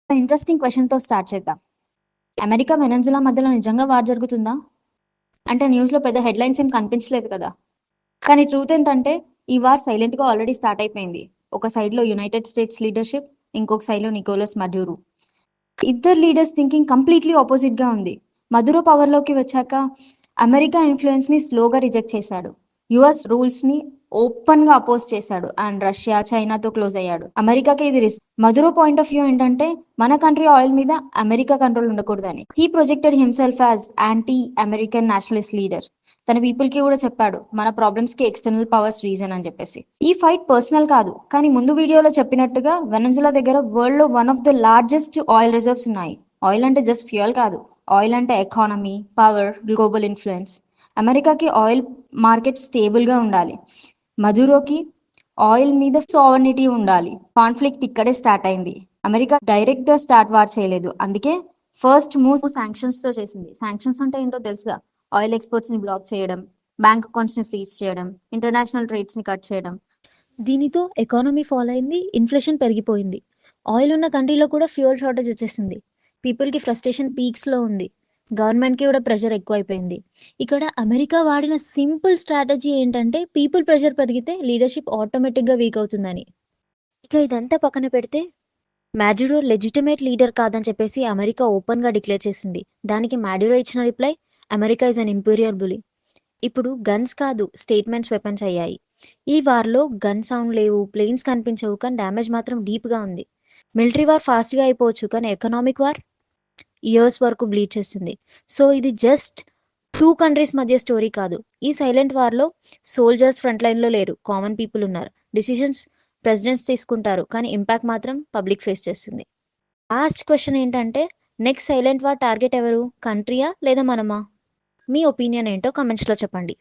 Interesting క్వశ్చన్తో start చేద్దాం. America Venezuela మధ్యలో నిజంగా వార్ జరుగుతుందా? అంటే న్యూస్లో పెద్ద హెడ్లైన్స్ ఏం కనిపించలేదు కదా. కానీ ట్రూత్ ఏంటంటే ఈ వార్ సైలెంట్గా ఆల్రెడీ స్టార్ట్ అయిపోయింది. ఒక సైడ్లో యునైటెడ్ స్టేట్స్ లీడర్షిప్, ఇంకొక సైడ్లో నికోలస్ మడ్యూరో. ఇద్దరు లీడర్స్ థింకింగ్ కంప్లీట్లీ ఆపోజిట్గా ఉంది. మదురో పవర్లోకి వచ్చాక అమెరికా ఇన్ఫ్లుయెన్స్ని స్లోగా రిజెక్ట్ చేశాడు. యుఎస్ రూల్స్ని ఓపెన్గా అపోజ్ చేశాడు అండ్ రష్యా చైనాతో క్లోజ్ అయ్యాడు. అమెరికాకి ఇది risk. Maduro point of view ఏంటంటే మన కంట్రీ ఆయిల్ మీద అమెరికా కంట్రోల్ ఉండకూడదని. He projected himself as anti American Nationalist leader. తన పీపుల్ కి కూడా చెప్పాడు మన ప్రాబ్లమ్స్ కి ఎక్స్టర్నల్ పవర్స్ రీజన్ అని చెప్పేసి. ఈ ఫైట్ పర్సనల్ కాదు, కానీ ముందు వీడియోలో చెప్పినట్టుగా వెనజులా దగ్గర వరల్డ్ లో one of the largest oil reserves ఉన్నాయి. ఆయిల్ అంటే జస్ట్ ఫ్యూయల్ కాదు, ఆయిల్ అంటే ఎకానమీ, పవర్, గ్లోబల్ ఇన్ఫ్లుయెన్స్. అమెరికాకి ఆయిల్ మార్కెట్ స్టేబుల్ గా ఉండాలి, మదురోకి ఆయిల్ మీద సావర్నిటీ ఉండాలి. కాన్ఫ్లిక్ట్ ఇక్కడే స్టార్ట్ అయింది. అమెరికా డైరెక్ట్ గా స్టార్ట్ వార్ చేయలేదు, అందుకే ఫస్ట్ మూవ్ శాంక్షన్స్ తో చేసింది. శాంక్షన్స్ అంటే ఏంటో తెలుసుగా, ఆయిల్ ఎక్స్పోర్ట్స్ ని బ్లాక్ చేయడం, బ్యాంక్ అకౌంట్స్ ని ఫ్రీజ్ చేయడం, ఇంటర్నేషనల్ ట్రేడ్స్ ని కట్ చేయడం. దీనితో ఎకానమీ ఫాల్ అయింది, ఇన్ఫ్లేషన్ పెరిగిపోయింది. ఆయిల్ ఉన్న కంట్రీలో కూడా ఫ్యూయల్ షార్టేజ్ వచ్చేసింది. పీపుల్కి ఫ్రస్ట్రేషన్ పీక్స్లో ఉంది. గవర్నమెంట్కి కూడా ప్రెషర్ ఎక్కువ అయిపోయింది. ఇక్కడ అమెరికా వాడిన సింపుల్ స్ట్రాటజీ ఏంటంటే పీపుల్ ప్రెషర్ పెరిగితే లీడర్షిప్ ఆటోమేటిక్గా వీక్ అవుతుందని. ఇక ఇదంతా పక్కన పెడితే మాడ్యూరో లెజిటిమేట్ లీడర్ కాదని చెప్పేసి అమెరికా ఓపెన్గా డిక్లేర్ చేసింది. దానికి మాడ్యూరో ఇచ్చిన reply, America is an Imperial bully. ఇప్పుడు గన్స్ కాదు, స్టేట్మెంట్స్ వెపన్స్ అయ్యాయి. ఈ వార్లో గన్ సౌండ్ లేవు, ప్లేన్స్ కనిపించవు, కానీ డ్యామేజ్ మాత్రం డీప్గా ఉంది. మిలిటరీ వార్ ఫాస్ట్గా అయిపోవచ్చు, కానీ ఎకనామిక్ వార్ ఇయర్స్ వరకు బ్లీడ్ చేస్తుంది. సో ఇది జస్ట్ టూ కంట్రీస్ మధ్య స్టోరీ కాదు. ఈ సైలెంట్ వార్లో సోల్జర్స్ ఫ్రంట్ లైన్లో లేరు, కామన్ పీపుల్ ఉన్నారు. డిసిషన్స్ ప్రెసిడెంట్స్ తీసుకుంటారు, కానీ ఇంపాక్ట్ మాత్రం పబ్లిక్ ఫేస్ చేస్తుంది. లాస్ట్ క్వశ్చన్ ఏంటంటే నెక్స్ట్ సైలెంట్ వార్ టార్గెట్ ఎవరు, కంట్రీయా లేదా మనమా? మీ ఒపీనియన్ ఏంటో కమెంట్స్లో చెప్పండి.